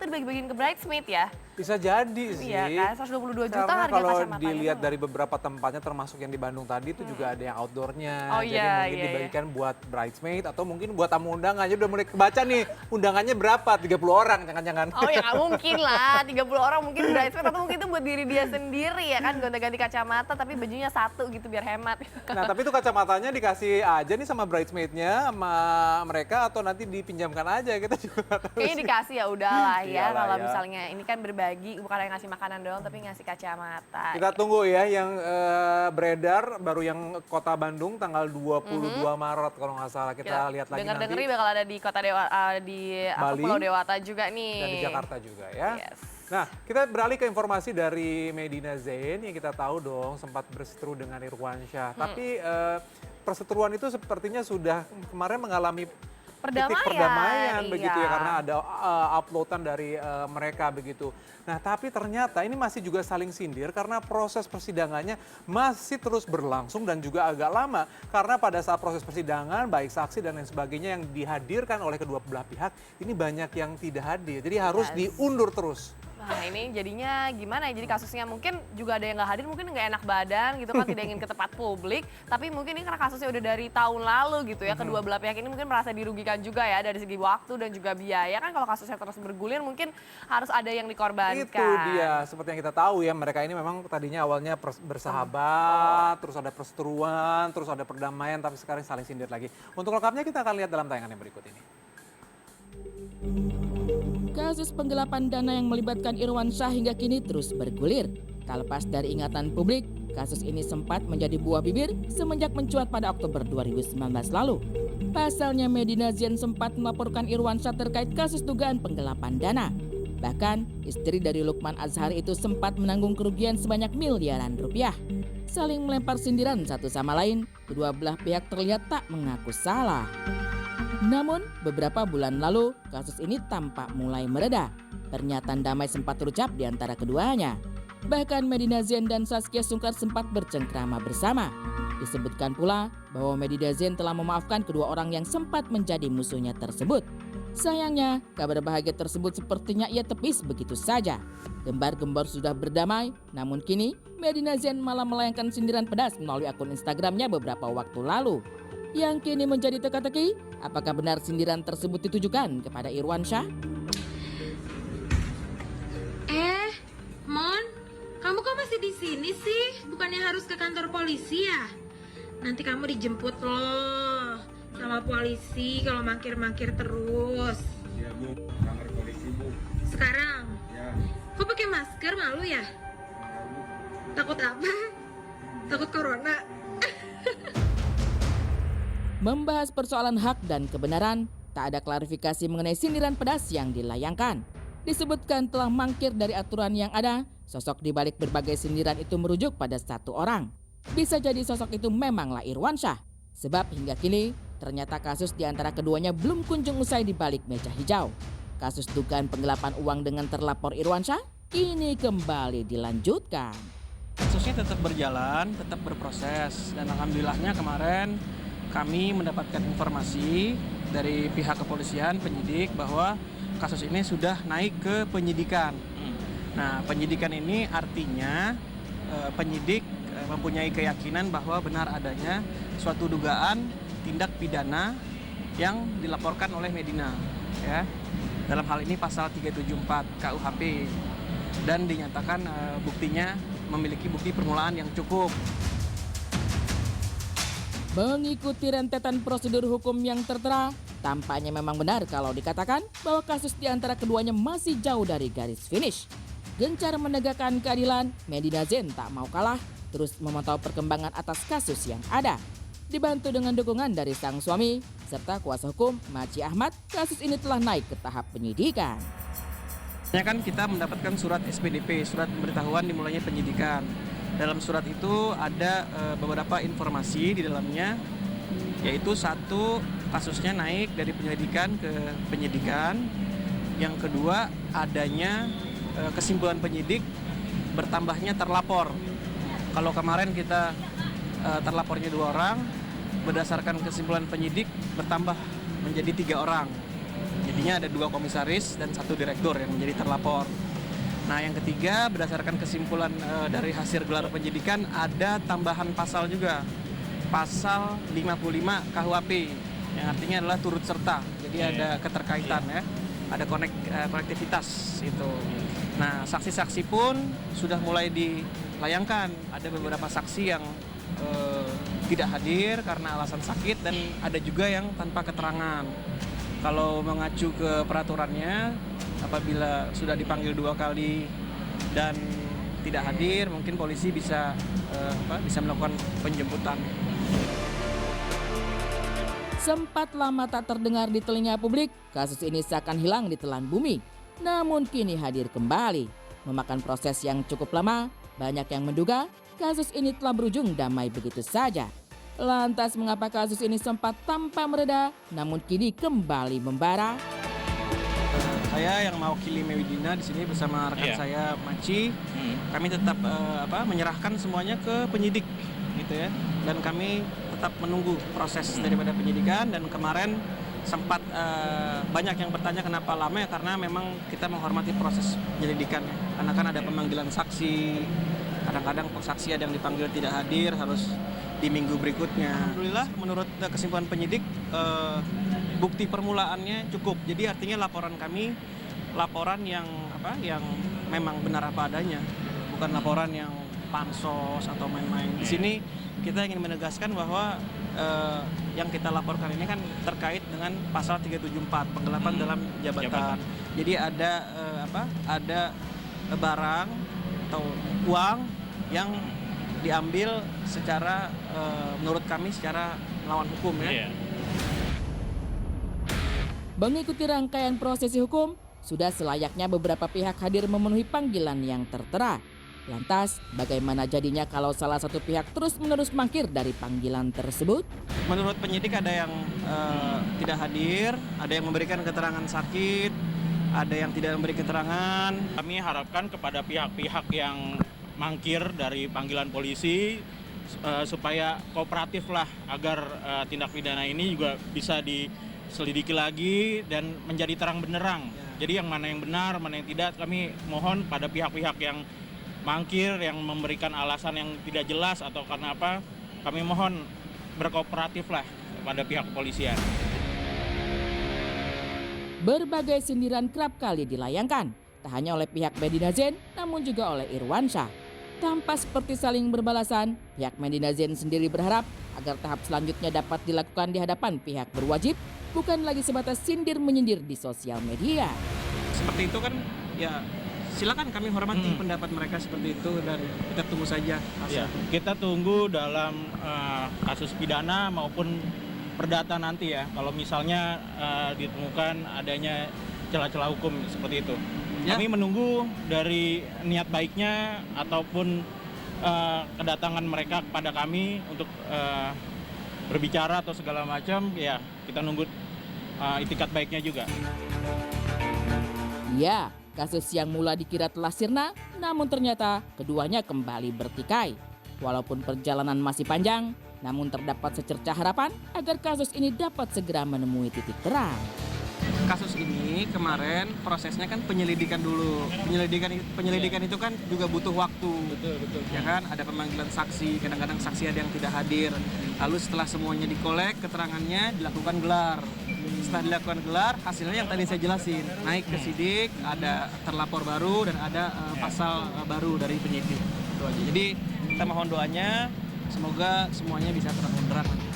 kacamata dibagi-bagiin ke bridesmaid ya? Bisa jadi sih. Iya kan, 122 juta Karena harga kalau kacamatanya dilihat tuh. dari beberapa tempatnya termasuk yang di Bandung tadi itu juga ada yang outdoornya. Oh Jadi iya, mungkin iya, iya. dibagikan buat bridesmaid atau mungkin buat tamu undangan. Jadi udah mulai kebaca nih undangannya berapa, 30 orang jangan-jangan. Oh ya nggak mungkin lah, 30 orang mungkin bridesmaid atau mungkin itu buat diri dia sendiri ya kan, gonta-ganti kacamata tapi bajunya satu gitu biar hemat. Nah tapi itu kacamatanya dikasih aja nih sama bridesmaidnya sama mereka atau nanti dipinjamkan aja kita juga nggak tahu Kayaknya sih. dikasih ya udahlah ya, Iyalah kalau ya. misalnya ini kan berbagi, bukan yang ngasih makanan doang tapi ngasih kacamata. Kita tunggu ya yang beredar baru yang Kota Bandung tanggal 22 Maret kalau nggak salah. Kita lihat lagi nanti. Dengar-dengar bakal ada di Kota Dewa, di Bali. Pulau Dewata juga nih. Dan di Jakarta juga ya. Yes. Nah, kita beralih ke informasi dari Medina Zain yang kita tahu dong sempat berseteru dengan Irwansyah. Tapi perseteruan itu sepertinya sudah kemarin mengalami titik perdamaian iya. begitu ya karena ada uploadan dari mereka begitu. Nah, tapi ternyata ini masih juga saling sindir karena proses persidangannya masih terus berlangsung dan juga agak lama karena pada saat proses persidangan baik saksi dan lain sebagainya yang dihadirkan oleh kedua belah pihak ini banyak yang tidak hadir. Jadi harus diundur terus. Nah ini jadinya gimana ya, jadi kasusnya mungkin juga ada yang nggak hadir, mungkin nggak enak badan gitu kan, tidak ingin ke tempat publik. Tapi mungkin ini karena kasusnya udah dari tahun lalu gitu ya, kedua belah pihak ini mungkin merasa dirugikan juga ya dari segi waktu dan juga biaya. Kan kalau kasusnya terus bergulir mungkin harus ada yang dikorbankan. Itu dia, seperti yang kita tahu ya mereka ini memang tadinya awalnya bersahabat, terus ada perseteruan, terus ada perdamaian, tapi sekarang saling sindir lagi. Untuk lengkapnya kita akan lihat dalam tayangan yang berikut ini. Kasus penggelapan dana yang melibatkan Irwansyah hingga kini terus bergulir. Tak lepas dari ingatan publik, kasus ini sempat menjadi buah bibir semenjak mencuat pada Oktober 2019 lalu. Pasalnya Medina Zain sempat melaporkan Irwansyah terkait kasus dugaan penggelapan dana. Bahkan, istri dari Lukman Azhari itu sempat menanggung kerugian sebanyak miliaran rupiah. Saling melempar sindiran satu sama lain, kedua belah pihak terlihat tak mengaku salah. Namun, beberapa bulan lalu, kasus ini tampak mulai mereda. Pernyataan damai sempat terucap di antara keduanya. Bahkan Medina Zain dan Zaskia Sungkar sempat bercengkrama bersama. Disebutkan pula bahwa Medina Zain telah memaafkan kedua orang yang sempat menjadi musuhnya tersebut. Sayangnya, kabar bahagia tersebut sepertinya ia tepis begitu saja. Gembar-gembor sudah berdamai, namun kini Medina Zain malah melayangkan sindiran pedas melalui akun Instagramnya beberapa waktu lalu. Yang kini menjadi teka-teki, apakah benar sindiran tersebut ditujukan kepada Irwansyah? Mon, kamu kok masih di sini sih? Bukannya harus ke kantor polisi ya? Nanti kamu dijemput loh sama polisi kalau mangkir-mangkir terus. Iya Bu, kantor polisi Bu. Sekarang? Ya, Kok pakai masker, malu ya? ya Bu. Takut apa? Takut corona? Membahas persoalan hak dan kebenaran, tak ada klarifikasi mengenai sindiran pedas yang dilayangkan. Disebutkan telah mangkir dari aturan yang ada, sosok di balik berbagai sindiran itu merujuk pada satu orang. Bisa jadi sosok itu memanglah Irwansyah. Sebab hingga kini, ternyata kasus di antara keduanya belum kunjung usai di balik meja hijau. Kasus dugaan penggelapan uang dengan terlapor Irwansyah kini kembali dilanjutkan. Kasusnya tetap berjalan, tetap berproses, dan alhamdulillahnya kemarin kami mendapatkan informasi dari pihak kepolisian, penyidik, bahwa kasus ini sudah naik ke penyidikan. Nah, penyidikan ini artinya penyidik mempunyai keyakinan bahwa benar adanya suatu dugaan tindak pidana yang dilaporkan oleh Medina, ya. Dalam hal ini pasal 374 KUHP, dan dinyatakan buktinya memiliki bukti permulaan yang cukup. Mengikuti rentetan prosedur hukum yang tertera, tampaknya memang benar kalau dikatakan bahwa kasus di antara keduanya masih jauh dari garis finish. Gencar menegakkan keadilan, Medina Zain tak mau kalah, terus memantau perkembangan atas kasus yang ada. Dibantu dengan dukungan dari sang suami, serta kuasa hukum Maci Ahmad, kasus ini telah naik ke tahap penyidikan. Ya kan kita mendapatkan surat SPDP, surat pemberitahuan dimulainya penyidikan. Dalam surat itu ada beberapa informasi di dalamnya, yaitu satu, kasusnya naik dari penyelidikan ke penyidikan. Yang kedua, adanya kesimpulan penyidik bertambahnya terlapor. Kalau kemarin kita terlapornya 2 orang, berdasarkan kesimpulan penyidik bertambah menjadi 3 orang. Jadinya ada 2 komisaris dan 1 direktur yang menjadi terlapor. Nah, yang ketiga, berdasarkan kesimpulan dari hasil gelar penyidikan, ada tambahan pasal juga, pasal 55 KUHP, yang artinya adalah turut serta. Jadi ada keterkaitan ya, ada konektivitas itu. Nah, saksi-saksi pun sudah mulai dilayangkan. Ada beberapa saksi yang tidak hadir karena alasan sakit dan ada juga yang tanpa keterangan. Kalau mengacu ke peraturannya, apabila sudah dipanggil 2 kali dan tidak hadir, mungkin polisi bisa melakukan penjemputan. Sempat lama tak terdengar di telinga publik, kasus ini seakan hilang di telan bumi. Namun kini hadir kembali. Memakan proses yang cukup lama, banyak yang menduga kasus ini telah berujung damai begitu saja. Lantas mengapa kasus ini sempat tanpa mereda, namun kini kembali membara? Saya yang mewakili Mewidina di sini bersama rekan saya Maci, kami tetap menyerahkan semuanya ke penyidik, gitu ya. Dan kami tetap menunggu proses daripada penyidikan. Dan kemarin sempat banyak yang bertanya kenapa lama ya, karena memang kita menghormati proses penyelidikan. Karena kan ada pemanggilan saksi, kadang-kadang saksi ada yang dipanggil tidak hadir, harus di minggu berikutnya. Alhamdulillah menurut kesimpulan penyidik bukti permulaannya cukup. Jadi artinya laporan kami laporan yang memang benar apa adanya, bukan laporan yang pansos atau main-main. Di sini kita ingin menegaskan bahwa yang kita laporkan ini kan terkait dengan pasal 374 penggelapan dalam jabatan. Jadi ada ada barang atau uang yang diambil secara menurut kami secara melawan hukum ya. Mengikuti rangkaian prosesi hukum, sudah selayaknya beberapa pihak hadir memenuhi panggilan yang tertera. Lantas, bagaimana jadinya kalau salah satu pihak terus-menerus mangkir dari panggilan tersebut? Menurut penyidik ada yang tidak hadir, ada yang memberikan keterangan sakit, ada yang tidak memberi keterangan. Kami harapkan kepada pihak-pihak yang mangkir dari panggilan polisi supaya kooperatif lah agar tindak pidana ini juga bisa diselidiki lagi dan menjadi terang benderang. Jadi yang mana yang benar, mana yang tidak, kami mohon pada pihak-pihak yang mangkir, yang memberikan alasan yang tidak jelas atau karena apa, kami mohon berkooperatif lah pada pihak kepolisian. Berbagai sindiran kerap kali dilayangkan, tak hanya oleh pihak Medina Zain, namun juga oleh Irwansyah. Tanpa seperti saling berbalasan, pihak Medina Zain sendiri berharap agar tahap selanjutnya dapat dilakukan di hadapan pihak berwajib, bukan lagi sebatas sindir-menyindir di sosial media. Seperti itu kan, ya silakan kami hormati pendapat mereka seperti itu dan kita tunggu saja. Ya, kita tunggu dalam kasus pidana maupun perdata nanti ya, kalau misalnya ditemukan adanya celah-celah hukum seperti itu. Ya. Kami menunggu dari niat baiknya ataupun kedatangan mereka kepada kami untuk berbicara atau segala macam, ya kita nunggu itikat baiknya juga. Ya, kasus yang mula dikira telah sirna, namun ternyata keduanya kembali bertikai. Walaupun perjalanan masih panjang, namun terdapat secercah harapan agar kasus ini dapat segera menemui titik terang. Kasus ini kemarin prosesnya kan penyelidikan dulu. Penyelidikan itu kan juga butuh waktu. Betul. Ya kan, ada pemanggilan saksi, kadang-kadang saksi ada yang tidak hadir. Lalu setelah semuanya dikolek keterangannya, dilakukan gelar. Setelah dilakukan gelar, hasilnya yang tadi saya jelasin, naik ke sidik, ada terlapor baru dan ada pasal baru dari penyidik. Itu aja. Jadi kita mohon doanya, semoga semuanya bisa terang benderang nanti.